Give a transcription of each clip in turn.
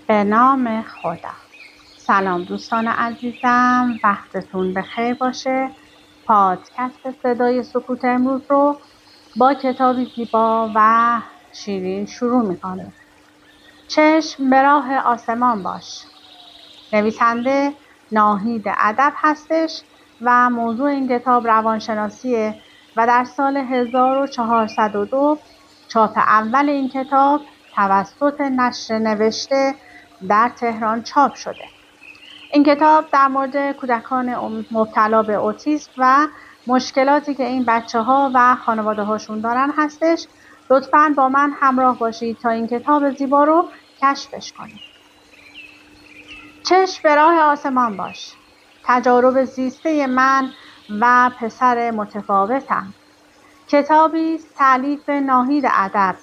به نام خدا. سلام دوستان عزیزم، وقتتون بخیر باشه. پادکست صدای سکوت امروز رو با کتابی زیبا و شیرین شروع میکنیم. چشم به راه آسمان باش. نویسنده ناهید ادب هستش و موضوع این کتاب روانشناسیه و در سال 1402 چاپ اول این کتاب توسط نشر نوشته در تهران چاپ شده. این کتاب در مورد کودکان مبتلا به اوتیسم و مشکلاتی که این بچه‌ها و خانواده هاشون دارن هستش. لطفاً با من همراه باشید تا این کتاب زیبا رو کشفش کنید. چشم به راه آسمان باش. تجارب زیسته من و پسر متفاوتم. کتابی است تألیف ناهید ادب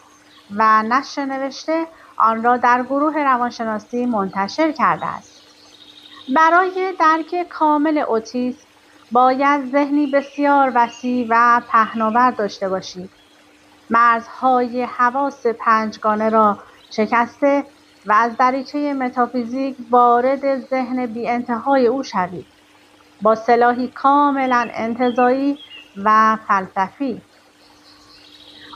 و نشر نوشته آن را در گروه روانشناسی منتشر کرده است. برای درک کامل اوتیسم باید ذهنی بسیار وسیع و پهناور داشته باشید. مرزهای حواس پنجگانه را شکسته و از دریچه متافیزیک وارد ذهن بی انتهای او شوید با سلاحی کاملا انتزاعی و فلسفی.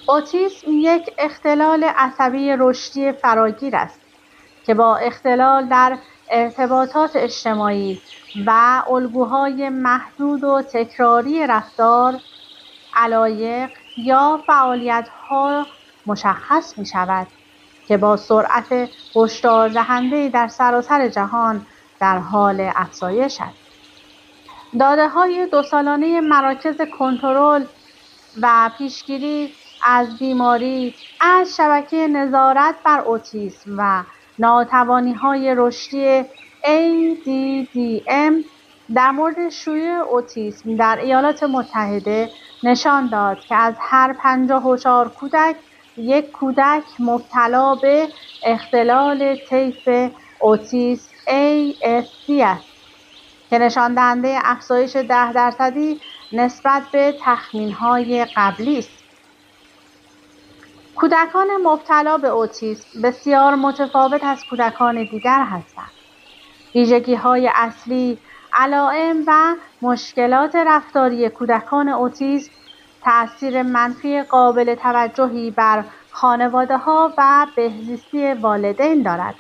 اوتیسم یک اختلال عصبی رشدی فراگیر است که با اختلال در ارتباطات اجتماعی و الگوهای محدود و تکراری رفتار، علایق یا فعالیت‌ها مشخص می شود که با سرعت هشدار دهنده در سراسر جهان در حال افزایش است. داده‌های 2 سالانه مراکز کنترل و پیشگیری از بیماری از شبکه نظارت بر اوتیسم و ناتوانی‌های رشدی ADDM در مورد شیوع اوتیسم در ایالات متحده نشان داد که از هر 54 کودک یک کودک مبتلا به اختلال طیف اوتیسم ASD است که نشان دهنده افزایش 10% نسبت به تخمین‌های قبلی است. کودکان مبتلا به اوتیسم بسیار متفاوت از کودکان دیگر هستند. ویژگی‌های اصلی، علائم و مشکلات رفتاری کودکان اوتیسم تأثیر منفی قابل توجهی بر خانواده‌ها و بهزیستی والدین دارد.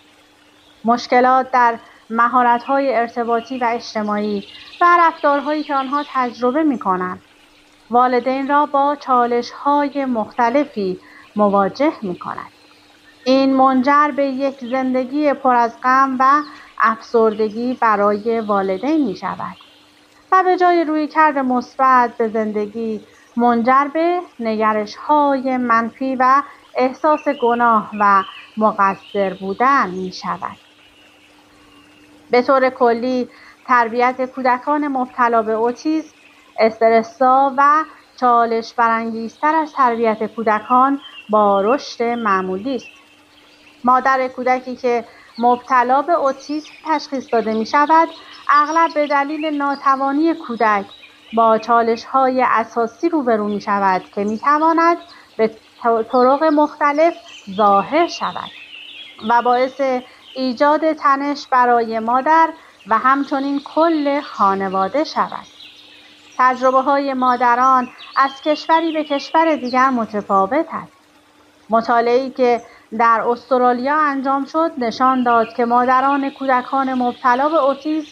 مشکلات در مهارت‌های ارتباطی و اجتماعی و رفتارهایی که آنها تجربه می‌کنند والدین را با چالش‌های مختلفی مواجه می‌کند. این منجر به یک زندگی پر از غم و افسردگی برای والدین می‌شود و به جای رویکرد مثبت به زندگی منجر به نگرش‌های منفی و احساس گناه و مقصر بودن می‌شود. به طور کلی تربیت کودکان مبتلا به اوتیسم استرس‌زا و چالش برانگیزتر از تربیت کودکان با رشد معمولی است. مادر کودکی که مبتلا به اوتیسم تشخیص داده می شود اغلب به دلیل ناتوانی کودک با چالش‌های اساسی روبرو می شود که می تواند به طرق مختلف ظاهر شود و باعث ایجاد تنش برای مادر و همچنین کل خانواده شود. تجربه‌های مادران از کشوری به کشور دیگر متفاوت است. مطالعه‌ای که در استرالیا انجام شد نشان داد که مادران کودکان مبتلا به اوتیسم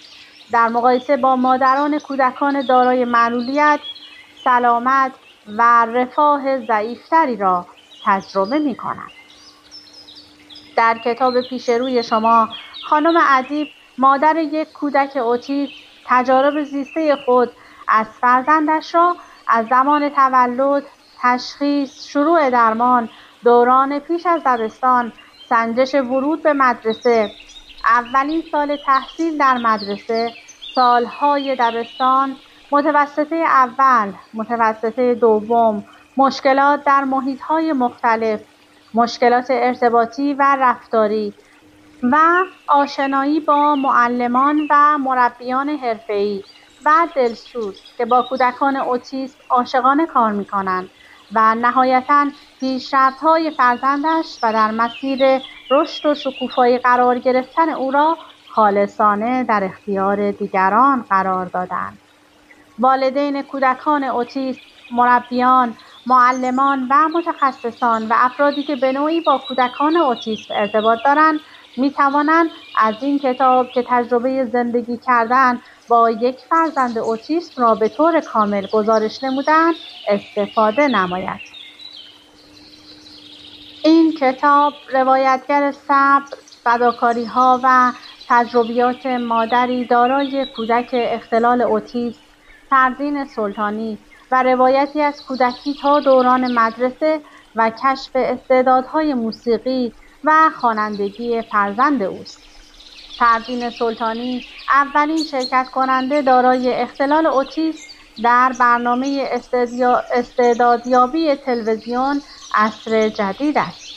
در مقایسه با مادران کودکان دارای معلولیت سلامت و رفاه ضعیف‌تری را تجربه می‌کنند. در کتاب پیش روی شما خانم ادیب مادر یک کودک اوتیسم تجارب زیسته خود از فرزندش را از زمان تولد، تشخیص، شروع درمان، دوران پیش از دبستان، سنجش ورود به مدرسه، اولین سال تحصیل در مدرسه، سالهای دبستان، متوسطه اول، متوسطه دوم، مشکلات در محیط‌های مختلف، مشکلات ارتباطی و رفتاری و آشنایی با معلمان و مربیان حرفه‌ای و دلسوز که با کودکان اوتیسم عاشقانه کار می‌کنند و نهایتاً پیشرفت‌های فرزندش و در مسیر رشد و شکوفایی قرار گرفتن او را خالصانه در اختیار دیگران قرار دادند. والدین کودکان اوتیسم، مربیان، معلمان و متخصصان و افرادی که به نوعی با کودکان اوتیسم ارتباط دارند می توانند از این کتاب که تجربه زندگی کردن با یک فرزند اوتیسم را به طور کامل گزارش نمودند استفاده نمایند. این کتاب روایتگر صبر، فداکاری‌ها و تجربیات مادری دارای کودک اختلال اوتیسم، پروین سلطانی و روایتی از کودکی تا دوران مدرسه و کشف استعدادهای موسیقی و خوانندگی فرزند اوست. پروین سلطانی اولین شرکت کننده دارای اختلال اوتیسم در برنامه استعدادیابی تلویزیون عصر جدید است.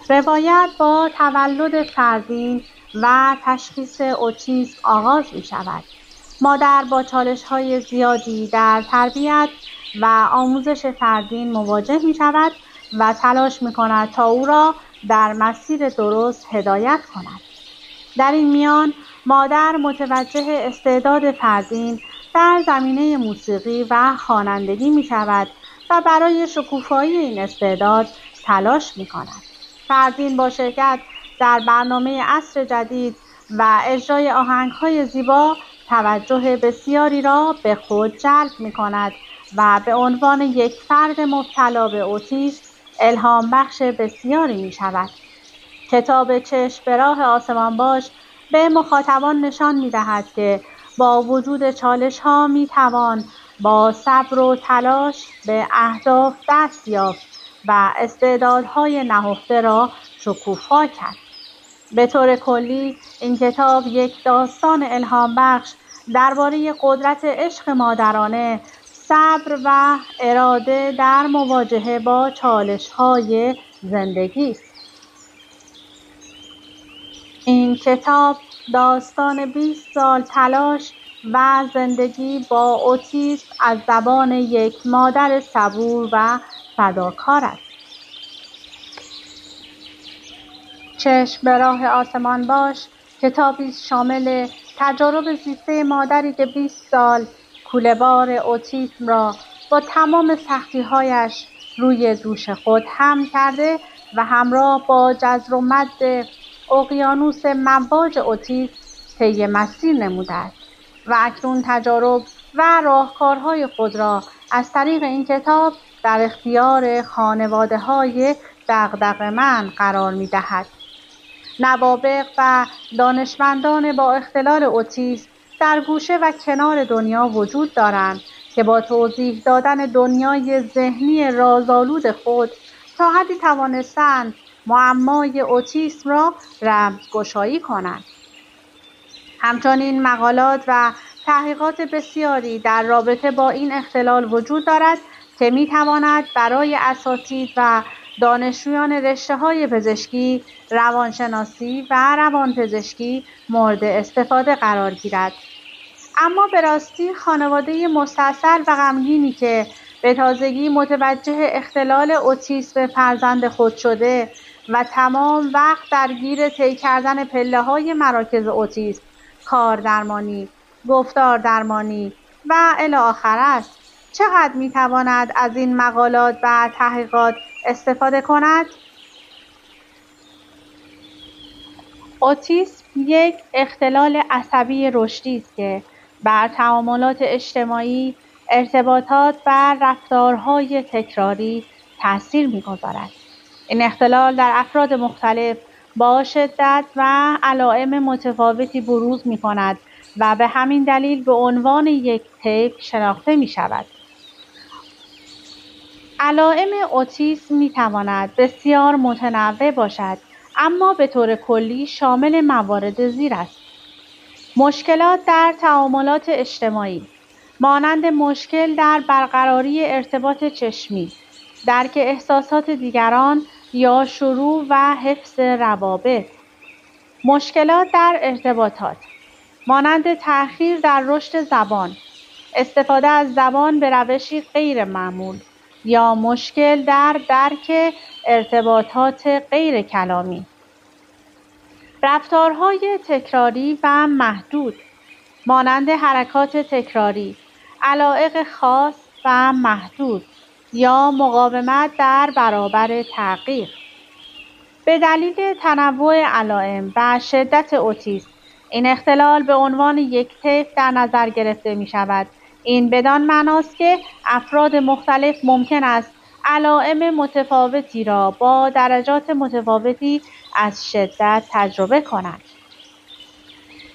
روایت با تولد پروین و تشخیص اوتیسم آغاز می شود. مادر با چالش‌های زیادی در تربیت و آموزش پروین مواجه می شود و تلاش می کند تا او را در مسیر درست هدایت کند. در این میان مادر متوجه استعداد پروین در زمینه موسیقی و خوانندگی می شود و برای شکوفایی این استعداد تلاش می کند. پروین با شرکت در برنامه عصر جدید و اجرای آهنگ‌های زیبا توجه بسیاری را به خود جلب می کند و به عنوان یک فرد مبتلا به اوتیسم الهام بخش بسیاری می شود. کتاب چشم به راه آسمان باش به مخاطبان نشان می دهد که با وجود چالش ها می توان با صبر و تلاش به اهداف دست یافت و استعدادهای نهفته را شکوفا کرد. به طور کلی این کتاب یک داستان الهام بخش درباره قدرت عشق مادرانه، صبر و اراده در مواجهه با چالش‌های زندگی است. این کتاب داستان 20 سال تلاش و زندگی با اوتیسم از زبان یک مادر صبور و فداکار است. چشم به راه آسمان باش کتابی شامل تجارب زیسته مادری که 20 سال کوله‌بار اوتیسم را با تمام سختی‌هایش روی دوش خود حمل کرده و همراه با جزر و مد اقیانوس مواج اوتیسم طی مسیر نموده است و اکنون تجارب و راهکارهای خود را از طریق این کتاب در اختیار خانواده‌های دغدغه‌مند قرار می‌دهد. نوابغ و دانشمندان با اختلال اوتیسم در گوشه و کنار دنیا وجود دارند که با توضیح دادن دنیای ذهنی رازآلود خود تا حدی توانستند معمای اوتیسم را رمزگشایی کنند. همچنین مقالات و تحقیقات بسیاری در رابطه با این اختلال وجود دارد که می‌تواند برای اساتید و دانشجویان رشته‌های پزشکی، روانشناسی و روانپزشکی مورد استفاده قرار گیرد. اما به راستی خانواده مستاصل و غمگینی که به تازگی متوجه اختلال اوتیسم فرزند خود شده و تمام وقت درگیر طی کردن پله‌های مراکز اوتیسم، کار درمانی، گفتار درمانی و الی آخر است، چقدر می‌تواند از این مقالات و تحقیقات استفاده کند؟ اوتیسم یک اختلال عصبی رشدی است که بر تعاملات اجتماعی، ارتباطات و رفتارهای تکراری تأثیر می‌گذارد. این اختلال در افراد مختلف با شدت و علائم متفاوتی بروز می‌کند و به همین دلیل به عنوان یک طیف شناخته می‌شود. علائم اوتیسم می‌تواند بسیار متنوع باشد، اما به طور کلی شامل موارد زیر است: مشکلات در تعاملات اجتماعی، مانند مشکل در برقراری ارتباط چشمی، درک احساسات دیگران یا شروع و حفظ روابط. مشکلات در ارتباطات، مانند تأخیر در رشد زبان، استفاده از زبان به روشی غیر معمول، یا مشکل در درک ارتباطات غیر کلامی. رفتارهای تکراری و محدود مانند حرکات تکراری، علایق خاص و محدود یا مقاومت در برابر تغییر. به دلیل تنوع علائم و شدت اوتیسم، این اختلال به عنوان یک طیف در نظر گرفته می شود. این بدان معناست که افراد مختلف ممکن است علائم متفاوتی را با درجات متفاوتی از شدت تجربه کنند.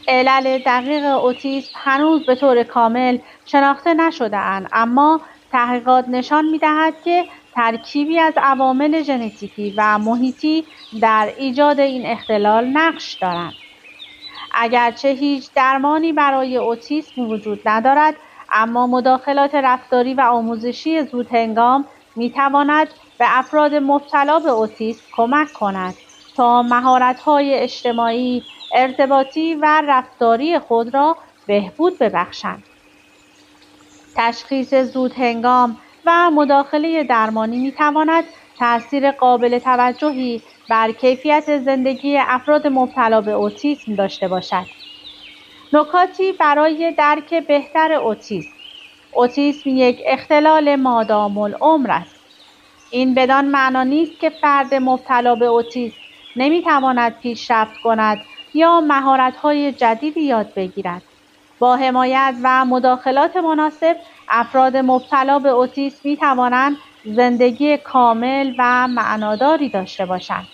علل دقیق اوتیسم هنوز به طور کامل شناخته نشده‌اند، اما تحقیقات نشان می‌دهد که ترکیبی از عوامل ژنتیکی و محیطی در ایجاد این اختلال نقش دارند. اگرچه هیچ درمانی برای اوتیسم وجود ندارد، اما مداخلات رفتاری و آموزشی زودهنگام می‌تواند به افراد مبتلا به اوتیسم کمک کند تا مهارت‌های اجتماعی، ارتباطی و رفتاری خود را بهبود ببخشند. تشخیص زودهنگام و مداخله درمانی می‌تواند تأثیر قابل توجهی بر کیفیت زندگی افراد مبتلا به اوتیسم داشته باشد. نکاتی برای درک بهتر اوتیسم. اوتیسم یک اختلال مادام العمر است. این بدان معنا نیست که فرد مبتلا به اوتیسم نمی‌تواند پیشرفت کند یا مهارت‌های جدیدی یاد بگیرد. با حمایت و مداخلات مناسب، افراد مبتلا به اوتیسم می‌توانند زندگی کامل و معناداری داشته باشند.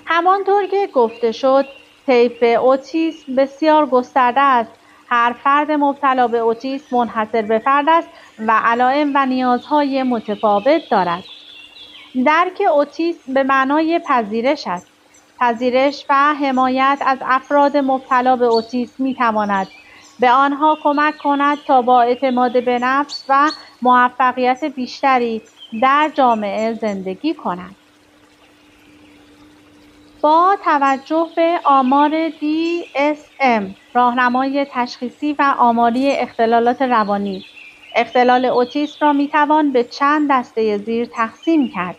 همانطور که گفته شد، طیف اوتیسم بسیار گسترده است. هر فرد مبتلا به اوتیسم منحصر به فرد است و علائم و نیازهای متفاوت دارد. درک اوتیسم به معنای پذیرش است. پذیرش و حمایت از افراد مبتلا به اوتیسم می‌تواند به آنها کمک کند تا با اعتماد به نفس و موفقیت بیشتری در جامعه زندگی کنند. با توجه به آمار DSM، راهنمای تشخیصی و آماری اختلالات روانی، اختلال اوتیسم را می‌توان به چند دسته زیر تقسیم کرد: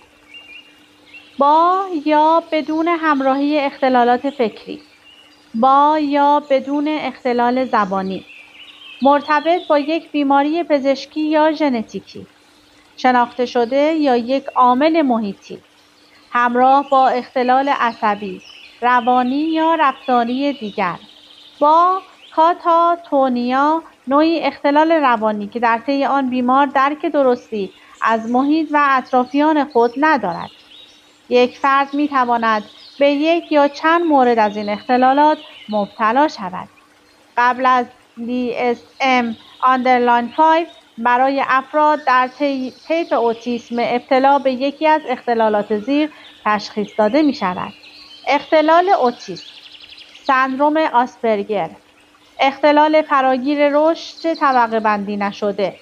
با یا بدون همراهی اختلالات فکری، با یا بدون اختلال زبانی، مرتبط با یک بیماری پزشکی یا ژنتیکی، شناخته شده یا یک عامل محیطی، همراه با اختلال عصبی، روانی یا رفتاری دیگر. با کاتاتونیا، نوعی اختلال روانی که در طی آن بیمار درک درستی از محیط و اطرافیان خود ندارد. یک فرد می‌تواند به یک یا چند مورد از این اختلالات مبتلا شود. قبل از DSM-5 برای افراد در طیف اوتیسم ابتلا به یکی از اختلالات زیر تشخیص داده می‌شود: اختلال اوتیسم، سندرم آسپرگر، اختلال فراگیر رشد طبقه بندی نشده،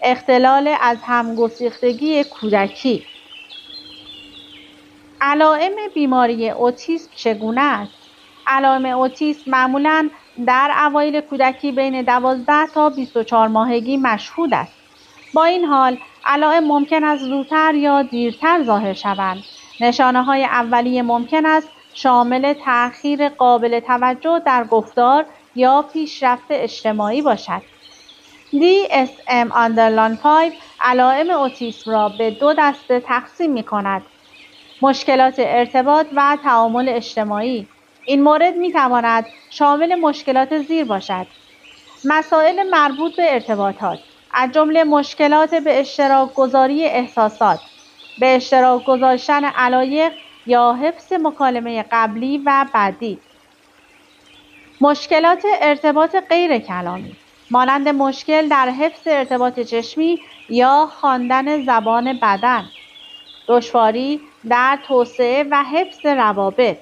اختلال از همگسیختگی کودکی. علائم بیماری اوتیسم چگونه است؟ علائم اوتیسم معمولاً در اوایل کودکی بین 12 تا 24 ماهگی مشهود است. با این حال، علائم ممکن است زودتر یا دیرتر ظاهر شوند. نشانه‌های اولیه ممکن است شامل تأخیر قابل توجه در گفتار یا پیشرفت اجتماعی باشد. DSM-5 علائم اوتیسم را به دو دسته تقسیم می‌کند: مشکلات ارتباط و تعامل اجتماعی. این مورد می‌تواند شامل مشکلات زیر باشد: مسائل مربوط به ارتباطات، از جمله مشکلات به اشتراک گذاری احساسات، به اشتراک گذاشتن علایق یا حفظ مکالمه قبلی و بعدی. مشکلات ارتباط غیر کلامی، مانند مشکل در حفظ ارتباط چشمی یا خواندن زبان بدن. دشواری در توسعه و حفظ روابط.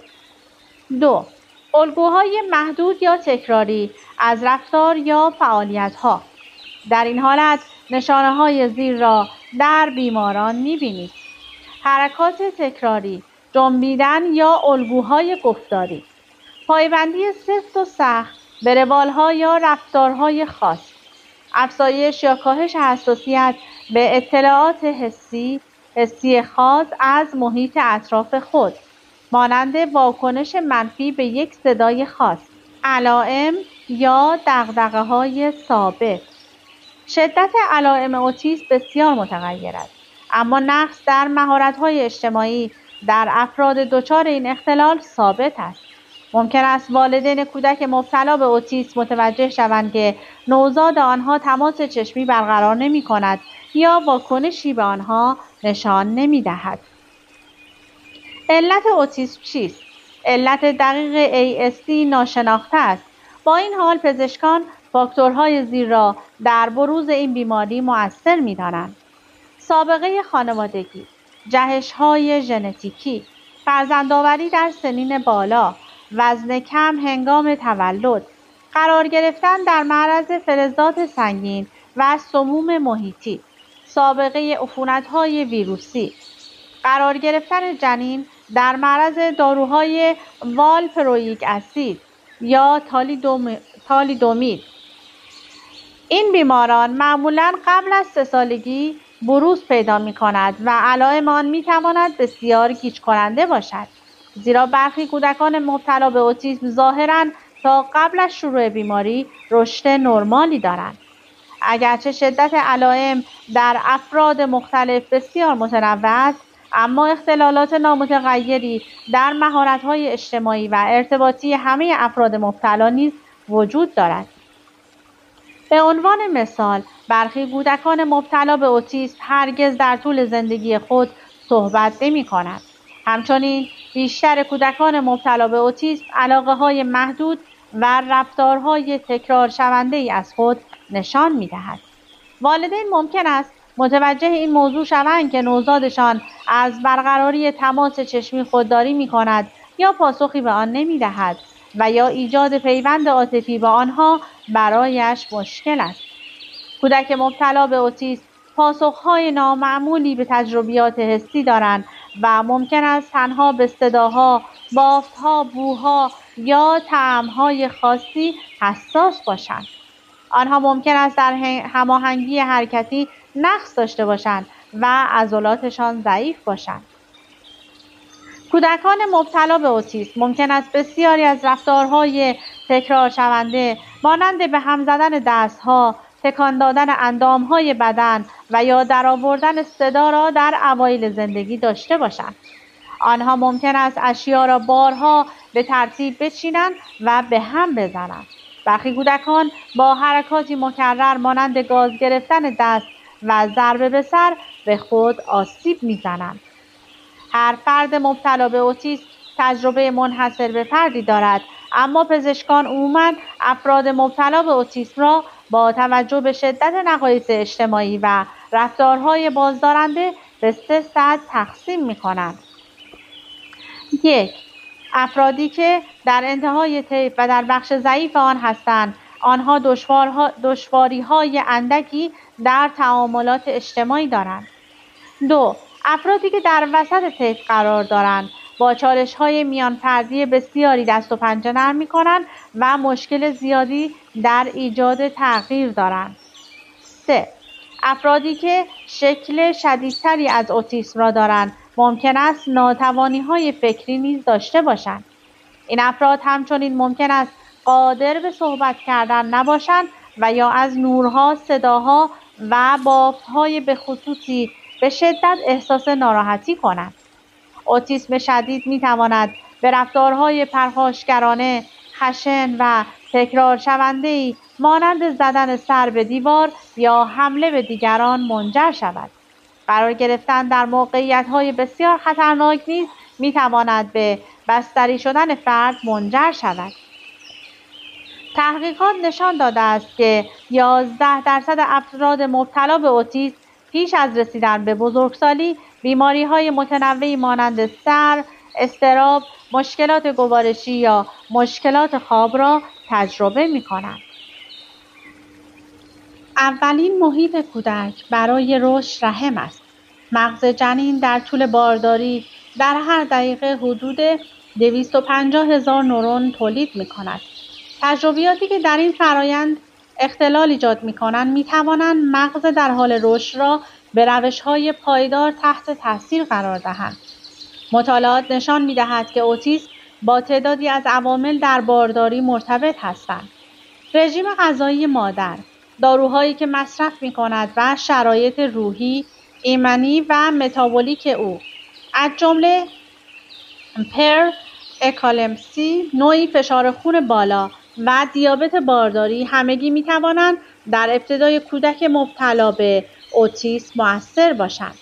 2. الگوهای محدود یا تکراری از رفتار یا فعالیت‌ها. در این حالت نشانه‌های زیر را در بیماران می‌بینید: حرکات تکراری، جنبیدن یا الگوهای گفتاری، پایبندی سفت و سخت به روال‌ها یا رفتارهای خاص، افزایش یا کاهش حساسیت به اطلاعات حسی خاص از محیط اطراف خود، مانند واکنش منفی به یک صدای خاص، علائم یا دغدغه‌های ثابت. شدت علائم اوتیسم بسیار متغیر است، اما نقص در مهارت‌های اجتماعی در افراد دچار این اختلال ثابت است. ممکن است والدین کودک مبتلا به اوتیسم متوجه شوند که نوزاد آنها تماس چشمی برقرار نمی‌کند یا واکنشی به آنها نشان نمی‌دهد. علت اوتیسم چیست؟ علت دقیق ASD ناشناخته است. با این حال پزشکان فاکتورهای زیر را در بروز این بیماری مؤثر می‌دانند: سابقه خانوادگی، جهش‌های ژنتیکی، فرزندآوری در سنین بالا، وزن کم هنگام تولد، قرار گرفتن در معرض فلزات سنگین و سموم محیطی، سابقه عفونت‌های ویروسی، قرار گرفتن جنین در معرض داروهای والپروئیک اسید یا تالیدومید. این بیماران معمولاً قبل از 3 سالگی بروز پیدا می‌کند و علائم آن می‌تواند بسیار گیج کننده باشد، زیرا برخی کودکان مبتلا به اوتیسم ظاهراً تا قبل از شروع بیماری رشد نرمالی دارند. اگرچه شدت علائم در افراد مختلف بسیار متنوع است، اما اختلالات نامتغیری در مهارت‌های اجتماعی و ارتباطی همه افراد مبتلا نیز وجود دارد. به عنوان مثال، برخی کودکان مبتلا به اوتیسم هرگز در طول زندگی خود صحبت نمی‌کنند. همچنین بیشتر کودکان مبتلا به اوتیسم علاقه‌های محدود و رفتارهای تکرار شونده‌ای از خود نشان می‌دهد. والدین ممکن است متوجه این موضوع شوند که نوزادشان از برقراری تماس چشمی خودداری می‌کند یا پاسخی به آن نمی‌دهد و یا ایجاد پیوند عاطفی با آنها برایش مشکل است. کودک مبتلا به اوتیسم پاسخ‌های نامعمولی به تجربیات حسی دارند و ممکن است تنها به صداها، بافت‌ها، بوها یا طعم‌های خاصی حساس باشند. آنها ممکن است در هماهنگی حرکتی نقص داشته باشند و عضلاتشان ضعیف باشند. کودکان مبتلا به اوتیسم ممکن است بسیاری از رفتارهای تکرار شونده مانند به هم زدن دستها، تکان دادن اندامهای بدن و یا درآوردن صدا را در اوایل زندگی داشته باشند. آنها ممکن است اشیا را بارها به ترتیب بچینند و به هم بزنند. برخی کودکان با حرکاتی مکرر مانند گاز گرفتن دست و ضربه به سر به خود آسیب می‌زنند. هر فرد مبتلا به اوتیسم تجربه منحصر به فردی دارد، اما پزشکان عموماً افراد مبتلا به اوتیسم را با توجه به شدت نقایص اجتماعی و رفتارهای بازدارنده به 3 سطح تقسیم می‌کنند. 1. افرادی که در انتهای طیف و در بخش ضعیف آن هستند، آنها دشواری‌های اندکی در تعاملات اجتماعی دارند. 2. افرادی که در وسط طیف قرار دارند، با چالش‌های میان‌فردی بسیاری دست و پنجه نرم می‌کنند و مشکل زیادی در ایجاد تغییر دارند. 3. افرادی که شکل شدیدتری از اوتیسم را دارند، ممکن است ناتوانی‌های فکری نیز داشته باشند. این افراد همچنین ممکن است قادر به صحبت کردن نباشند و یا از نورها، صداها و بافت‌های بخصوصی به شدت احساس ناراحتی کنند. اوتیسم شدید می‌تواند به رفتارهای پرخاشگرانه، خشن و تکرار شونده‌ای مانند زدن سر به دیوار یا حمله به دیگران منجر شود. قرار گرفتن در موقعیت‌های بسیار خطرناک نیز می‌تواند به بستری شدن فرد منجر شود. تحقیقات نشان داده است که 11% افراد مبتلا به اوتیسم پیش از رسیدن به بزرگسالی بیماری‌های متنوعی مانند سر، اضطراب، مشکلات گوارشی یا مشکلات خواب را تجربه می‌کنند. اولین محیط کودک برای رشد رحم است. مغز جنین در طول بارداری در هر دقیقه حدود 250,000 نورون تولید می‌کند. تجربیاتی که در این فرایند اختلال ایجاد می‌کنند می‌توانند مغز در حال رشد را به روش‌های پایدار تحت تاثیر قرار دهند. مطالعات نشان می‌دهد که اوتیسم با تعدادی از عوامل در بارداری مرتبط هستند. رژیم غذایی مادر، داروهایی که مصرف می‌کند و شرایط روحی، ایمنی و متابولیک او، از جمله اکالپسی، نوعی فشار خون بالا و دیابت بارداری همگی می‌توانند در ابتدای کودک مبتلا به اوتیسم مؤثر باشند.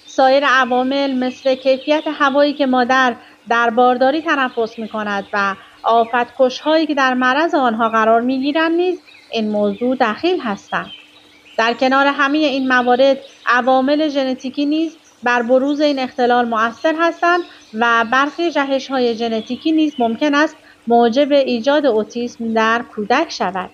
سایر عوامل مثل کیفیت هوایی که مادر در بارداری تنفس می‌کند و آفت‌کش‌هایی که در معرض آنها قرار می‌گیرند نیز این موضوع دخیل هستند. در کنار همه این موارد، عوامل ژنتیکی نیز بر بروز این اختلال مؤثر هستند و برخی جهش‌های ژنتیکی نیز ممکن است موجب ایجاد اوتیسم در کودک شود.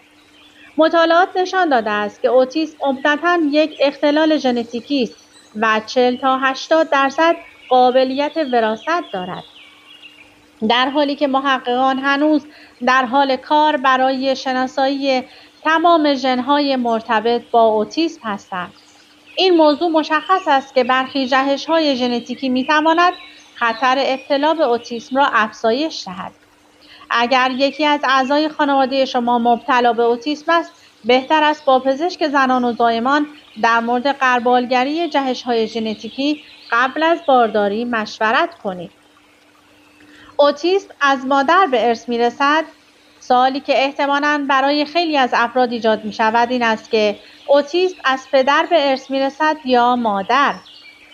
مطالعات نشان داده است که اوتیسم عمدتاً یک اختلال ژنتیکی است و 40 تا 80% قابلیت وراثت دارد. در حالی که محققان هنوز در حال کار برای شناسایی تمام ژن‌های مرتبط با اوتیسم هستند. این موضوع مشخص است که برخی جهش‌های ژنتیکی می‌تواند خطر ابتلا به اوتیسم را افزایش دهد. اگر یکی از اعضای خانواده شما مبتلا به اوتیسم است، بهتر است با پزشک زنان و زایمان در مورد غربالگری جهش‌های ژنتیکی قبل از بارداری مشورت کنید. اوتیسم از مادر به ارث می‌رسد؟ سوالی که احتمالاً برای خیلی از افراد ایجاد می‌شود این است که اوتیسم از پدر به ارث می‌رسد یا مادر؟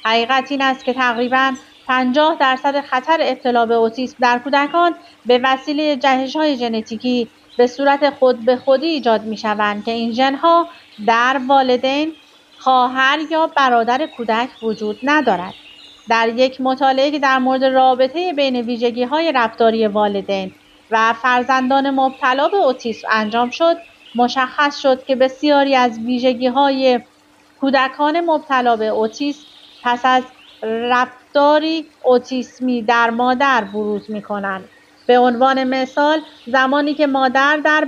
حقیقت این است که تقریباً 50% خطر ابتلا به اوتیسم در کودکان به وسیله جهش‌های ژنتیکی به صورت خود به خودی ایجاد می‌شوند که این ژن‌ها در والدین، خواهر یا برادر کودک وجود ندارد. در یک مطالعه که در مورد رابطه بین ویژگی‌های رفتاری والدین و فرزندان مبتلا به اوتیسم انجام شد، مشخص شد که بسیاری از ویژگی‌های کودکان مبتلا به اوتیسم پس از رفتاری اوتیسمی در مادر بروز می‌کنند. به عنوان مثال، زمانی که مادر در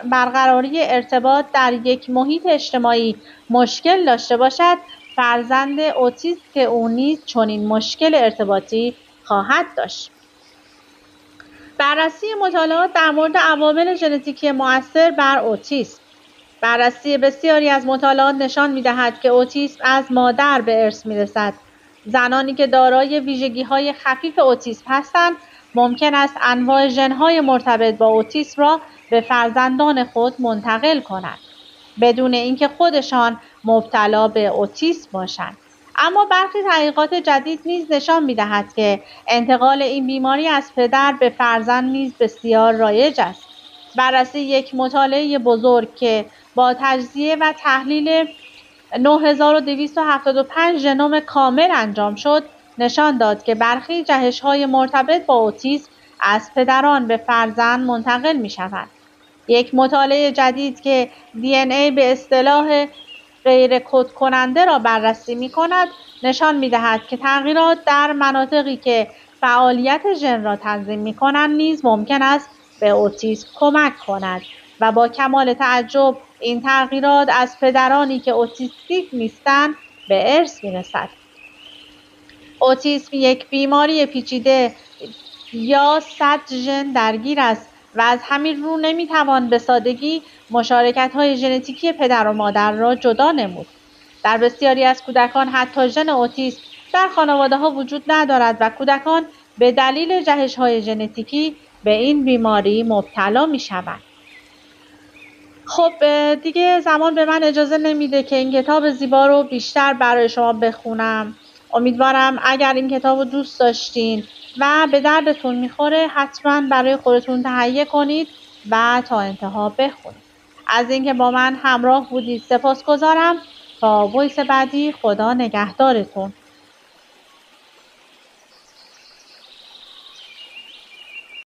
برقراری ارتباط در یک محیط اجتماعی مشکل داشته باشد، فرزند اوتیست که او نیز چنین مشکل ارتباطی خواهد داشت. بررسی مطالعات در مورد عوامل ژنتیکی مؤثر بر اوتیسم. بررسی بسیاری از مطالعات نشان می‌دهد که اوتیسم از مادر به ارث می‌رسد. زنانی که دارای ویژگی‌های خفیف اوتیسم هستند، ممکن است انواع ژن‌های مرتبط با اوتیسم را به فرزندان خود منتقل کنند، بدون اینکه خودشان مبتلا به اوتیسم باشند. اما برخی تحقیقات جدید نیز نشان می‌دهد که انتقال این بیماری از پدر به فرزند نیز بسیار رایج است. بررسی یک مطالعه بزرگ که با تجزیه و تحلیل 9275 ژنوم کامل انجام شد، نشان داد که برخی جهش‌های مرتبط با اوتیسم از پدران به فرزند منتقل می‌شوند. یک مطالعه جدید که DNA به اصطلاح غیر کد کننده را بررسی می‌کند، نشان می‌دهد که تغییرات در مناطقی که فعالیت ژن را تنظیم می‌کنند نیز ممکن است به اوتیسم کمک کند و با کمال تعجب این تغییرات از پدرانی که اوتیستیک نیستند به ارث می‌رسد. اوتیسم یک بیماری پیچیده یا 100 ژن درگیر است و از همین رو نمی‌توان به سادگی مشارکت‌های ژنتیکی پدر و مادر را جدا نمود. در بسیاری از کودکان حتی ژن اوتیسم در خانواده‌ها وجود ندارد و کودکان به دلیل جهش‌های ژنتیکی به این بیماری مبتلا می‌شوند. خب دیگه زمان به من اجازه نمیده که این کتاب زیبا رو بیشتر برای شما بخونم. امیدوارم اگر این کتاب رو دوست داشتین و به دردتون میخوره حتما برای خودتون تهیه کنید و تا انتها بخونید. از اینکه با من همراه بودید سپاسگزارم. تا وایس بعدی، خدا نگهدارتون.